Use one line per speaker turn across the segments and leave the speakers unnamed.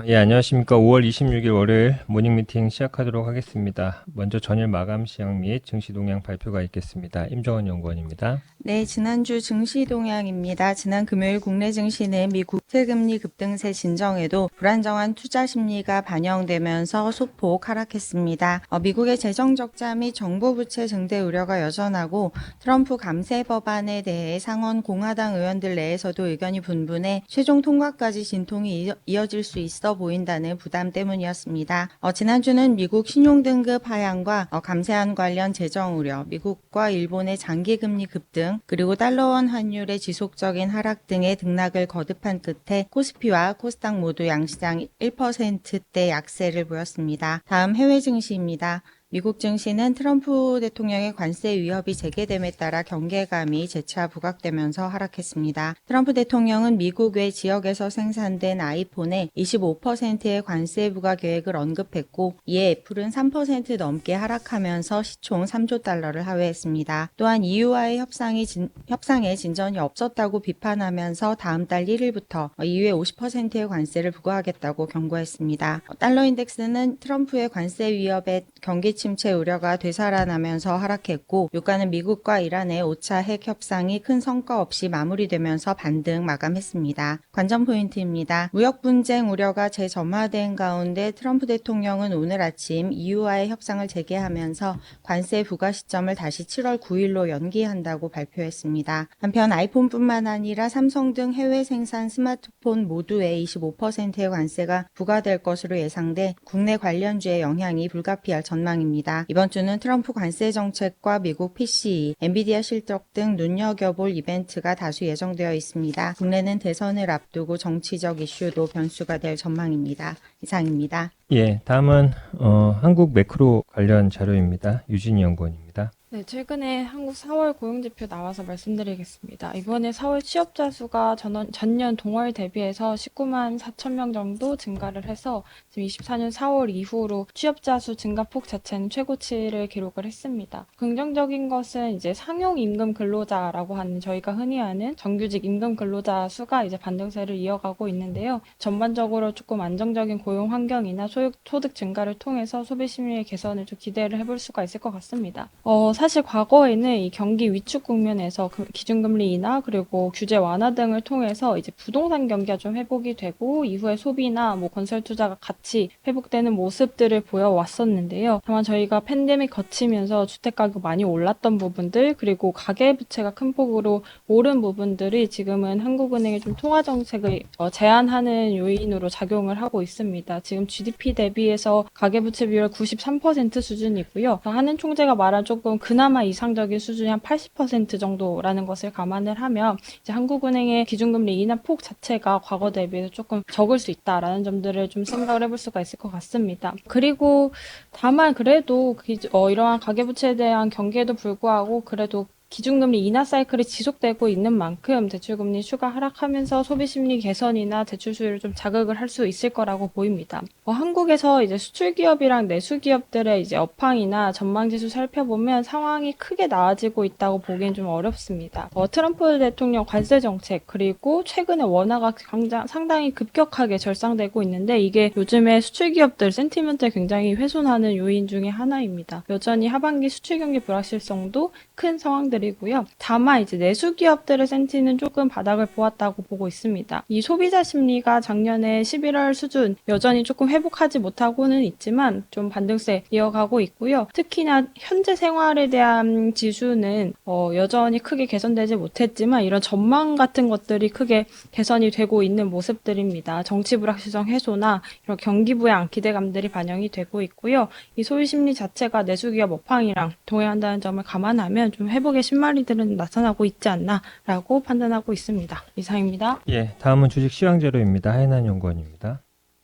예, 안녕하십니까. 5월 26일 월요일 모닝 미팅 시작하도록 하겠습니다. 먼저 전일 마감 시황 및 증시 동향 발표가 있겠습니다. 임정원 연구원입니다.
네, 지난주 증시 동향입니다. 지난 금요일 국내 증시는 미국 국채금리 급등세 진정에도 불안정한 투자 심리가 반영되면서 소폭 하락했습니다. 미국의 재정적자 및 정부 부채 증대 우려가 여전하고 트럼프 감세 법안에 대해 상원 공화당 의원들 내에서도 의견이 분분해 최종 통과까지 진통이 이어질 수 있어 보인다는 부담 때문이었습니다. 지난주는 미국 신용등급 하향과 감세안 관련 재정 우려, 미국과 일본의 장기금리 급등, 그리고 달러원 환율의 지속적인 하락 등의 등락을 거듭한 끝에 코스피와 코스닥 모두 양시장 1%대 약세를 보였습니다. 다음 해외 증시입니다. 미국 증시는 트럼프 대통령의 관세 위협이 재개됨에 따라 경계감이 재차 부각되면서 하락했습니다. 트럼프 대통령은 미국 외 지역에서 생산된 아이폰에 25%의 관세 부과 계획을 언급했고, 이에 애플은 3% 넘게 하락하면서 시총 3조 달러를 하회했습니다. 또한 EU와의 협상에 진전이 없었다고 비판하면서 다음 달 1일부터 EU에 50%의 관세를 부과하겠다고 경고했습니다. 달러 인덱스는 트럼프의 관세 위협에 경기 침체 우려가 되살아나면서 하락했고, 유가는 미국과 이란의 5차 핵 협상이 큰 성과 없이 마무리되면서 반등 마감했습니다. 관전 포인트입니다. 무역 분쟁 우려가 재점화된 가운데 트럼프 대통령은 오늘 아침 EU와의 협상을 재개하면서 관세 부과 시점을 다시 7월 9일로 연기한다고 발표했습니다. 한편 아이폰뿐만 아니라 삼성 등 해외 생산 스마트폰 모두에 25%의 관세가 부과될 것으로 예상돼 국내 관련주의 영향이 불가피할 전망입니다. 이번 주는 트럼프 관세 정책과 미국 PCE, 엔비디아 실적 등 눈여겨볼 이벤트가 다수 예정되어 있습니다. 국내는 대선을 앞두고 정치적 이슈도 변수가 될 전망입니다. 이상입니다.
예, 다음은 한국 매크로 관련 자료입니다. 유진희 연구원입니다.
네, 최근에 한국 4월 고용지표 나와서 말씀드리겠습니다. 이번에 4월 취업자 수가 전년 동월 대비해서 19만 4천 명 정도 증가를 해서 지금 24년 4월 이후로 취업자 수 증가폭 자체는 최고치를 기록을 했습니다. 긍정적인 것은 이제 상용 임금 근로자라고 하는 저희가 흔히 아는 정규직 임금 근로자 수가 이제 반등세를 이어가고 있는데요. 전반적으로 조금 안정적인 고용 환경이나 소득 증가를 통해서 소비 심리의 개선을 좀 기대를 해볼 수가 있을 것 같습니다. 사실 과거에는 이 경기 위축 국면에서 기준금리 인하 그리고 규제 완화 등을 통해서 이제 부동산 경기가 좀 회복이 되고 이후에 소비나 뭐 건설 투자가 같이 회복되는 모습들을 보여왔었는데요. 다만 저희가 팬데믹 거치면서 주택 가격 많이 올랐던 부분들 그리고 가계 부채가 큰 폭으로 오른 부분들이 지금은 한국은행의 좀 통화 정책을 제한하는 요인으로 작용을 하고 있습니다. 지금 GDP 대비해서 가계 부채 비율 93% 수준이고요. 하는 총재가 말한 조금 그나마 이상적인 수준이 한 80% 정도라는 것을 감안을 하면 이제 한국은행의 기준금리 인하 폭 자체가 과거 대비해서 조금 적을 수 있다라는 점들을 좀 생각을 해볼 수가 있을 것 같습니다. 그리고 다만 그래도 이러한 가계부채에 대한 경계에도 불구하고 그래도 기준금리 인하 사이클이 지속되고 있는 만큼 대출금리 추가 하락하면서 소비심리 개선이나 대출 수요를 좀 자극을 할 수 있을 거라고 보입니다. 한국에서 이제 수출기업이랑 내수기업들의 이제 업황이나 전망지수 살펴보면 상황이 크게 나아지고 있다고 보기엔 좀 어렵습니다. 트럼프 대통령 관세 정책 그리고 최근에 원화가 상당히 급격하게 절상되고 있는데 이게 요즘에 수출기업들 센티멘트를 굉장히 훼손하는 요인 중에 하나입니다. 여전히 하반기 수출 경기 불확실성도 큰 상황들이고요. 다만 이제 내수 기업들의 센티는 조금 바닥을 보았다고 보고 있습니다. 이 소비자 심리가 작년에 11월 수준 여전히 조금 회복하지 못하고는 있지만 좀 반등세 이어가고 있고요. 특히나 현재 생활에 대한 지수는 여전히 크게 개선되지 못했지만 이런 전망 같은 것들이 크게 개선이 되고 있는 모습들입니다. 정치 불확실성 해소나 이런 경기 부양 기대감들이 반영이 되고 있고요. 이 소비 심리 자체가 내수기업 업황이랑 동행한다는 점을 감안하면 좀 회복의 신마리들은 나타나고 있지 않나라고 판단하고 있습니다. 이상입니다.
예, 다음은 주식 시황 자료입니다. 하인한 연구원입니다.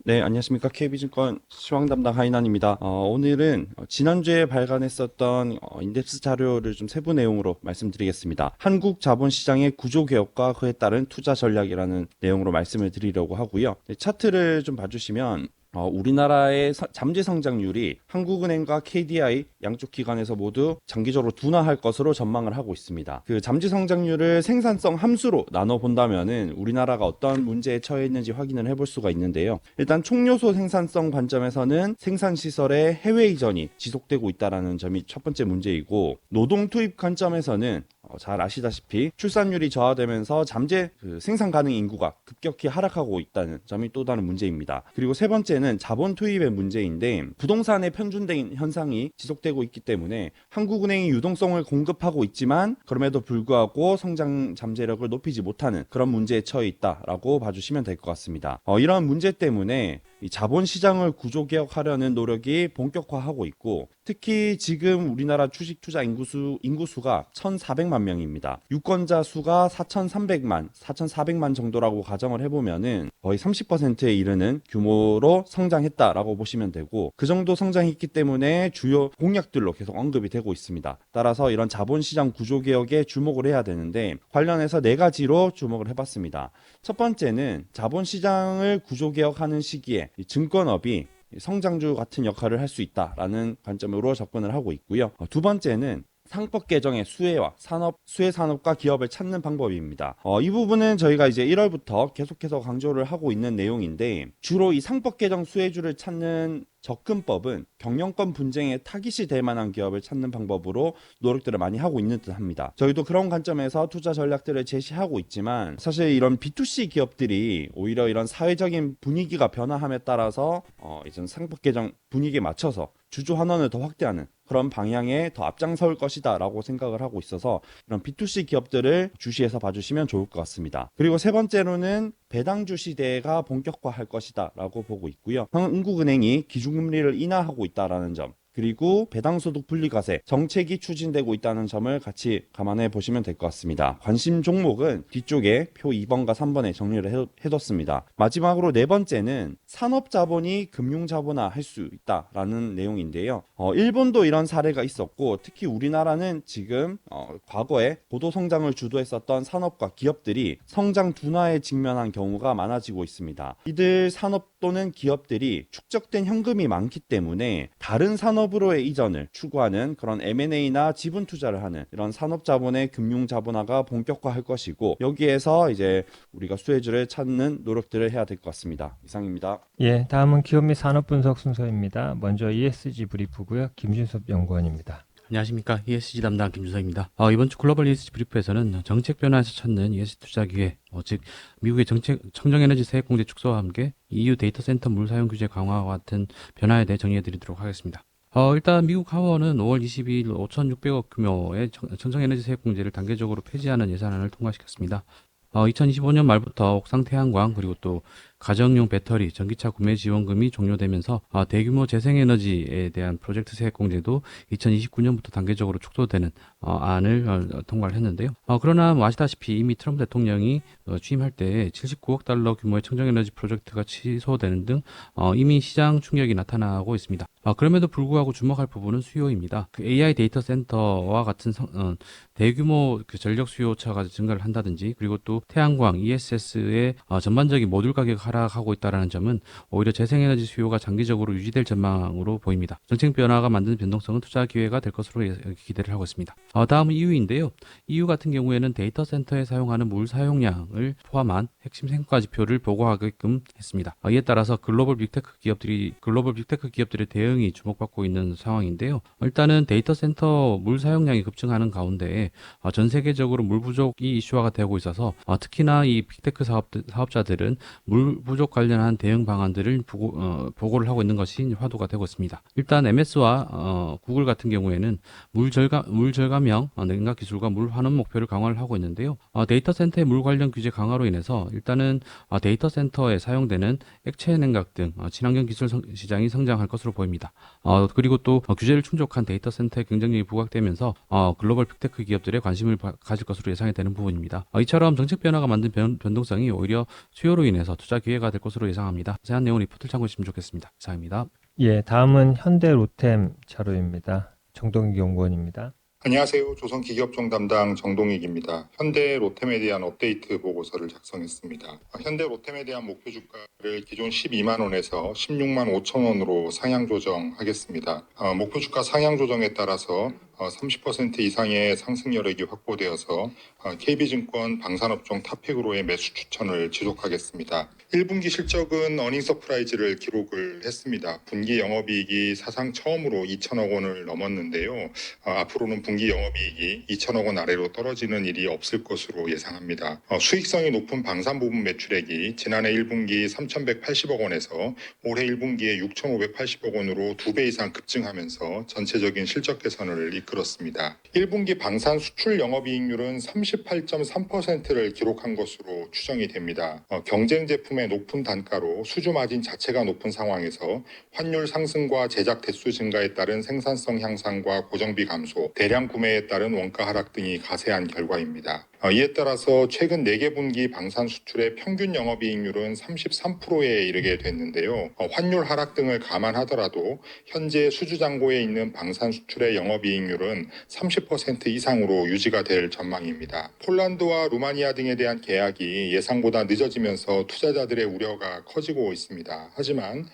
네, 안녕하십니까. KB증권 시황 담당 하인환입니다. 오늘은 지난주에 발간했었던 인덱스 자료를 좀 세부 내용으로 말씀드리겠습니다. 한국 자본시장의 구조 개혁과 그에 따른 투자 전략이라는 내용으로 말씀을 드리려고 하고요. 네, 차트를 좀 봐주시면 우리나라의 잠재 성장률이 한국은행과 KDI 양쪽 기관에서 모두 장기적으로 둔화할 것으로 전망을 하고 있습니다. 그 잠재 성장률을 생산성 함수로 나눠 본다면은 우리나라가 어떤 문제에 처해 있는지 확인을 해볼 수가 있는데요. 일단 총요소 생산성 관점에서는 생산 시설의 해외 이전이 지속되고 있다라는 점이 첫 번째 문제이고, 노동 투입 관점에서는 잘 아시다시피 출산율이 저하되면서 잠재 생산 가능 인구가 급격히 하락하고 있다는 점이 또 다른 문제입니다. 그리고 세 번째는 자본 투입의 문제인데, 부동산의 편준된 현상이 지속되고 있기 때문에 한국은행이 유동성을 공급하고 있지만 그럼에도 불구하고 성장 잠재력을 높이지 못하는 그런 문제에 처해 있다라고 봐주시면 될 것 같습니다. 이런 문제 때문에 이 자본시장을 구조개혁하려는 노력이 본격화하고 있고, 특히 지금 우리나라 주식 투자 인구수가 1,400만 명입니다. 유권자 수가 4,400만 정도라고 가정을 해보면은 거의 30%에 이르는 규모로 성장했다라고 보시면 되고, 그 정도 성장했기 때문에 주요 공약들로 계속 언급이 되고 있습니다. 따라서 이런 자본시장 구조개혁에 주목을 해야 되는데, 관련해서 네 가지로 주목을 해봤습니다. 첫 번째는 자본시장을 구조개혁하는 시기에 이 증권업이 성장주 같은 역할을 할 수 있다라는 관점으로 접근을 하고 있고요. 두 번째는 상법 개정의 수혜 산업과 기업을 찾는 방법입니다. 이 부분은 저희가 이제 1월부터 계속해서 강조를 하고 있는 내용인데, 주로 이 상법 개정 수혜주를 찾는 접근법은 경영권 분쟁에 타깃이 될 만한 기업을 찾는 방법으로 노력들을 많이 하고 있는 듯 합니다. 저희도 그런 관점에서 투자 전략들을 제시하고 있지만, 사실 이런 B2C 기업들이 오히려 이런 사회적인 분위기가 변화함에 따라서 이제 상법 개정 분위기에 맞춰서 주주 환원을 더 확대하는 그런 방향에 더 앞장설 것이다 라고 생각을 하고 있어서, 이런 B2C 기업들을 주시해서 봐주시면 좋을 것 같습니다. 그리고 세 번째로는 배당주 시대가 본격화할 것이다 라고 보고 있고요. 한국은행이 기준금리를 인하하고 있다라는 점, 그리고 배당소득 분리과세 정책이 추진되고 있다는 점을 같이 감안해 보시면 될 것 같습니다. 관심 종목은 뒤쪽에 표 2번과 3번에 정리를 해뒀습니다. 마지막으로 네 번째는 산업자본이 금융자본화 할 수 있다라는 내용인데요. 일본도 이런 사례가 있었고, 특히 우리나라는 지금 과거에 고도성장을 주도했었던 산업과 기업들이 성장 둔화에 직면한 경우가 많아지고 있습니다. 이들 산업 또는 기업들이 축적된 현금이 많기 때문에 다른 산업으로의 이전을 추구하는 그런 M&A나 지분 투자를 하는 이런 산업자본의 금융자본화가 본격화할 것이고, 여기에서 이제 우리가 수혜주를 찾는 노력들을 해야 될 것 같습니다. 이상입니다.
예, 다음은 기업 및 산업 분석 순서입니다. 먼저 ESG 브리프고요. 김준섭 연구원입니다.
안녕하십니까. ESG 담당 김준석입니다. 이번 주 글로벌 ESG 브리프에서는 정책 변화에서 찾는 ESG 투자 기회, 즉 미국의 청정에너지 세액공제 축소와 함께 EU 데이터 센터 물 사용 규제 강화와 같은 변화에 대해 정리해드리도록 하겠습니다. 일단 미국 하원은 5월 22일 5,600억 규모의 청정에너지 세액공제를 단계적으로 폐지하는 예산안을 통과시켰습니다. 2025년 말부터 옥상 태양광, 그리고 또 가정용 배터리, 전기차 구매 지원금이 종료되면서 대규모 재생에너지에 대한 프로젝트 세액 공제도 2029년부터 단계적으로 축소되는 안을 통과를 했는데요. 그러나 아시다시피 이미 트럼프 대통령이 취임할 때 79억 달러 규모의 청정에너지 프로젝트가 취소되는 등 이미 시장 충격이 나타나고 있습니다. 그럼에도 불구하고 주목할 부분은 수요입니다. 그 AI 데이터 센터와 같은 대규모 그 전력 수요차가 증가를 한다든지, 그리고 또 태양광, ESS의 전반적인 모듈 가격 하락하고 있다는 점은 오히려 재생에너지 수요가 장기적으로 유지될 전망으로 보입니다. 정책 변화가 만드는 변동성은 투자 기회가 될 것으로 기대를 하고 있습니다. 다음은 EU인데요. EU 같은 경우에는 데이터 센터에 사용하는 물 사용량을 포함한 핵심 성과 지표를 보고하게끔 했습니다. 이에 따라서 글로벌 빅테크 기업들의 대응이 주목받고 있는 상황인데요. 일단은 데이터 센터 물 사용량이 급증하는 가운데 전 세계적으로 물 부족이 이슈화가 되고 있어서 특히나 이 빅테크 사업자들은 물 부족 관련한 대응 방안들을 보고를 하고 있는 것이 화두가 되고 있습니다. 일단 MS와 구글 같은 경우에는 물 절감형 냉각 기술과 물 환원 목표를 강화를 하고 있는데요. 데이터 센터의 물 관련 규제 강화로 인해서 일단은 데이터 센터에 사용되는 액체 냉각 등 친환경 기술 시장이 성장할 것으로 보입니다. 그리고 또 규제를 충족한 데이터 센터의 경쟁력이 부각되면서 글로벌 빅테크 기업들의 관심을 가질 것으로 예상이 되는 부분입니다. 이처럼 정책 변화가 만든 변동성이 오히려 수요로 인해서 투자 기회가 될 것으로 예상합니다. 자세한 내용은 리포트를 참고해 주시면 좋겠습니다. 이상입니다.
예, 다음은 현대 로템 자료입니다. 정동익 연구원입니다.
안녕하세요. 조선기기업종 담당 정동익입니다. 현대 로템에 대한 업데이트 보고서를 작성했습니다. 현대 로템에 대한 목표 주가를 기존 12만 원에서 16만 5천 원으로 상향 조정하겠습니다. 목표 주가 상향 조정에 따라서 30% 이상의 상승 여력이 확보되어서 KB증권 방산업종 탑픽으로의 매수 추천을 지속하겠습니다. 1분기 실적은 어닝 서프라이즈를 기록을 했습니다. 분기 영업이익이 사상 처음으로 2천억 원을 넘었는데요. 앞으로는 분기 영업이익이 2천억 원 아래로 떨어지는 일이 없을 것으로 예상합니다. 수익성이 높은 방산 부분 매출액이 지난해 1분기 3,180억 원에서 올해 1분기에 6,580억 원으로 2배 이상 급증하면서 전체적인 실적 개선을 이끌었습니다. 1분기 방산 수출 영업이익률은 38.3%를 기록한 것으로 추정이 됩니다. 경쟁 제품의 높은 단가로 수주 마진 자체가 높은 상황에서 환율 상승과 제작 대수 증가에 따른 생산성 향상과 고정비 감소, 대량 구매에 따른 원가 하락 등이 가세한 결과입니다. 이에 따라서 최근 4개 분기 방산 수출의 평균 영업이익률은 33%에 이르게 됐는데요. 환율 하락 등을 감안하더라도 현재 수주잔고에 있는 방산 수출의 영업이익률은 30% 이상으로 유지가 될 전망입니다. 폴란드와 루마니아 등에 대한 계약이 예상보다 늦어지면서 투자자들의 우려가 커지고 있습니다. 하지만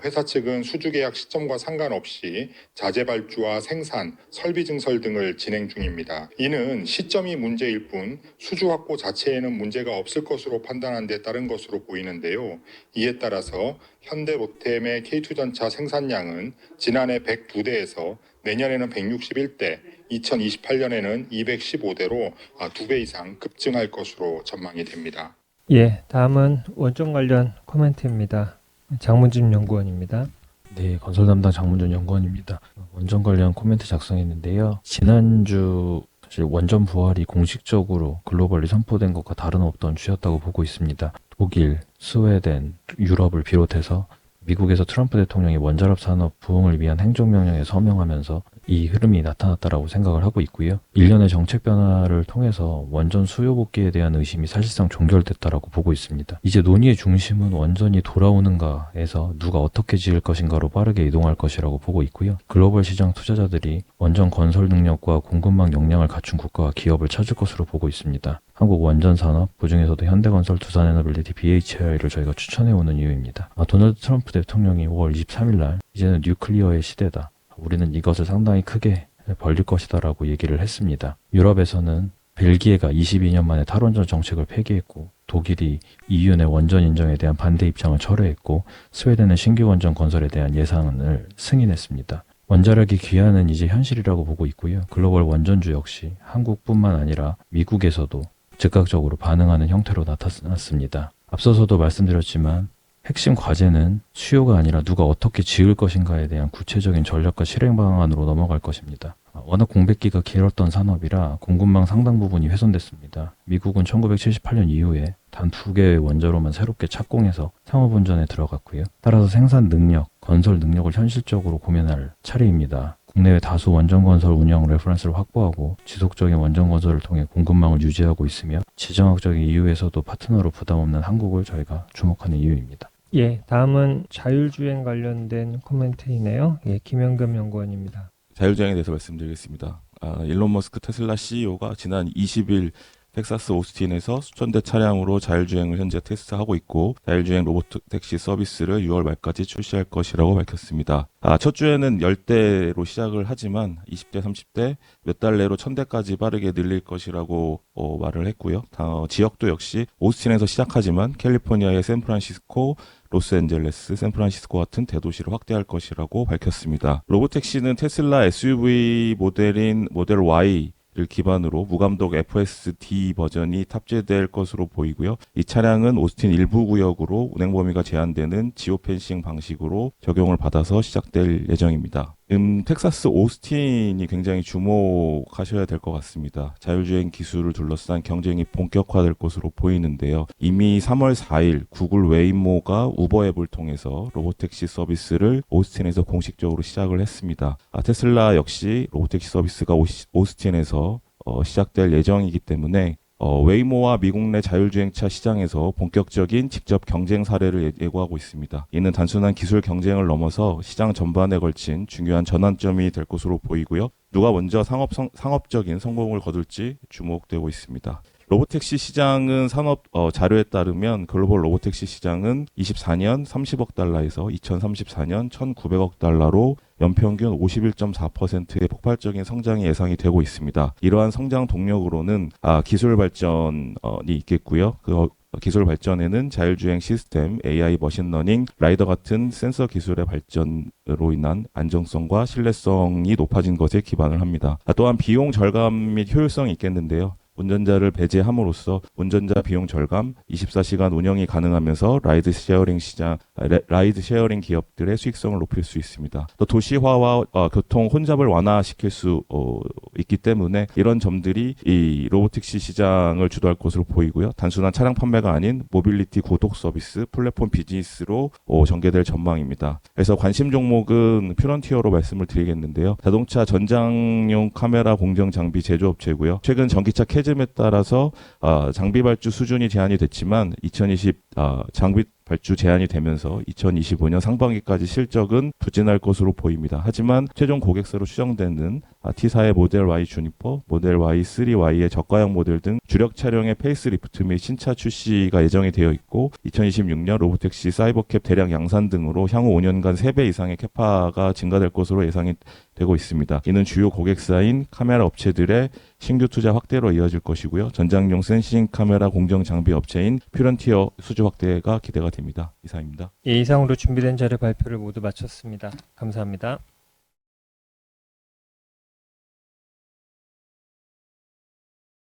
회사 측은 수주 계약 시점과 상관없이 자재 발주와 생산, 설비 증설 등을 진행 중입니다. 이는 시점이 문제일 뿐 수주 확보 자체에는 문제가 없을 것으로 판단한 데 따른 것으로 보이는데요. 이에 따라서 현대 로템의 K2전차 생산량은 지난해 102대에서 내년에는 161대, 2028년에는 215대로 2배 이상 급증할 것으로 전망이 됩니다.
예, 다음은 원전 관련 코멘트입니다. 장문진 연구원입니다.
네, 건설 담당 장문준 연구원입니다. 원전 관련 코멘트 작성했는데요. 지난주 사실 원전 부활이 공식적으로 글로벌리 선포된 것과 다름없던 주였다고 보고 있습니다. 독일, 스웨덴, 유럽을 비롯해서 미국에서 트럼프 대통령이 원자력 산업 부흥을 위한 행정명령에 서명하면서 이 흐름이 나타났다라고 생각을 하고 있고요. 일련의 정책 변화를 통해서 원전 수요 복귀에 대한 의심이 사실상 종결됐다라고 보고 있습니다. 이제 논의의 중심은 원전이 돌아오는가에서 누가 어떻게 지을 것인가로 빠르게 이동할 것이라고 보고 있고요. 글로벌 시장 투자자들이 원전 건설 능력과 공급망 역량을 갖춘 국가와 기업을 찾을 것으로 보고 있습니다. 한국 원전 산업, 그중에서도 현대건설, 두산에너빌리티, BHI를 저희가 추천해오는 이유입니다. 도널드 트럼프 대통령이 5월 23일 날 이제는 뉴클리어의 시대다. 우리는 이것을 상당히 크게 벌릴 것이다 라고 얘기를 했습니다. 유럽에서는 벨기에가 22년 만에 탈원전 정책을 폐기했고, 독일이 EU 내 원전 인정에 대한 반대 입장을 철회했고, 스웨덴은 신규 원전 건설에 대한 예상을 승인했습니다. 원자력이 귀환은 이제 현실이라고 보고 있고요. 글로벌 원전주 역시 한국뿐만 아니라 미국에서도 즉각적으로 반응하는 형태로 나타났습니다. 앞서서도 말씀드렸지만 핵심 과제는 수요가 아니라 누가 어떻게 지을 것인가에 대한 구체적인 전략과 실행 방안으로 넘어갈 것입니다. 워낙 공백기가 길었던 산업이라 공급망 상당 부분이 훼손됐습니다. 미국은 1978년 이후에 단 2개의 원자로만 새롭게 착공해서 상업운전에 들어갔고요. 따라서 생산 능력, 건설 능력을 현실적으로 고민할 차례입니다. 국내외 다수 원전 건설 운영 레퍼런스를 확보하고 지속적인 원전 건설을 통해 공급망을 유지하고 있으며 지정학적인 이유에서도 파트너로 부담 없는 한국을 저희가 주목하는 이유입니다.
예, 다음은 자율주행 관련된 코멘트이네요. 예, 김영겸 연구원입니다.
자율주행에 대해서 말씀드리겠습니다. 일론 머스크 테슬라 CEO가 지난 20일 텍사스 오스틴에서 수천 대 차량으로 자율주행을 현재 테스트하고 있고 자율주행 로봇 택시 서비스를 6월 말까지 출시할 것이라고 밝혔습니다. 첫 주에는 10대로 시작을 하지만 20대, 30대 몇 달 내로 1000대까지 빠르게 늘릴 것이라고 말을 했고요. 지역도 역시 오스틴에서 시작하지만 캘리포니아의 샌프란시스코, 로스앤젤레스, 샌프란시스코 같은 대도시를 확대할 것이라고 밝혔습니다. 로봇택시는 테슬라 SUV 모델인 모델 Y를 기반으로 무감독 FSD 버전이 탑재될 것으로 보이고요. 이 차량은 오스틴 일부 구역으로 운행 범위가 제한되는 지오펜싱 방식으로 적용을 받아서 시작될 예정입니다. 텍사스 오스틴이 굉장히 주목하셔야 될 것 같습니다. 자율주행 기술을 둘러싼 경쟁이 본격화될 것으로 보이는데요. 이미 3월 4일 구글 웨이모가 우버 앱을 통해서 로봇택시 서비스를 오스틴에서 공식적으로 시작을 했습니다. 테슬라 역시 로봇택시 서비스가 오스틴에서 시작될 예정이기 때문에 웨이모와 미국 내 자율주행차 시장에서 본격적인 직접 경쟁 사례를 예고하고 있습니다. 이는 단순한 기술 경쟁을 넘어서 시장 전반에 걸친 중요한 전환점이 될 것으로 보이고요. 누가 먼저 상업적인 성공을 거둘지 주목되고 있습니다. 로보택시 시장은 산업 자료에 따르면 글로벌 로보택시 시장은 24년 30억 달러에서 2034년 1,900억 달러로 연평균 51.4%의 폭발적인 성장이 예상이 되고 있습니다. 이러한 성장 동력으로는 기술 발전이 있겠고요. 그 기술 발전에는 자율주행 시스템, AI, 머신러닝, 라이더 같은 센서 기술의 발전으로 인한 안정성과 신뢰성이 높아진 것에 기반을 합니다. 또한 비용 절감 및 효율성이 있겠는데요. 운전자를 배제함으로써 운전자 비용 절감, 24시간 운영이 가능하면서 라이드 쉐어링 기업들의 수익성을 높일 수 있습니다. 또 도시화와 교통 혼잡을 완화시킬 수 있기 때문에 이런 점들이 이 로보택시 시장을 주도할 것으로 보이고요. 단순한 차량 판매가 아닌 모빌리티 구독 서비스, 플랫폼 비즈니스로 전개될 전망입니다. 그래서 관심 종목은 퓨런티어로 말씀을 드리겠는데요. 자동차 전장용 카메라 공정 장비 제조업체고요. 최근 전기차 캐즘에 따라서 장비 발주 수준이 제한이 됐지만 2020 장비 발주 제한이 되면서 2025년 상반기까지 실적은 부진할 것으로 보입니다. 하지만 최종 고객사로 추정되는 T사의 모델 Y 주니퍼, 모델 Y, 3Y의 저가형 모델 등 주력 차량의 페이스리프트 및 신차 출시가 예정이 되어 있고 2026년 로보택시 사이버캡 대량 양산 등으로 향후 5년간 3배 이상의 캐파가 증가될 것으로 예상이 되고 있습니다. 이는 주요 고객사인 카메라 업체들의 신규 투자 확대로 이어질 것이고요. 전장용 센싱 카메라 공정 장비 업체인 퓨런티어 수주 확대가 기대가 됩니다. 이상입니다.
이상으로 준비된 자료 발표를 모두 마쳤습니다. 감사합니다.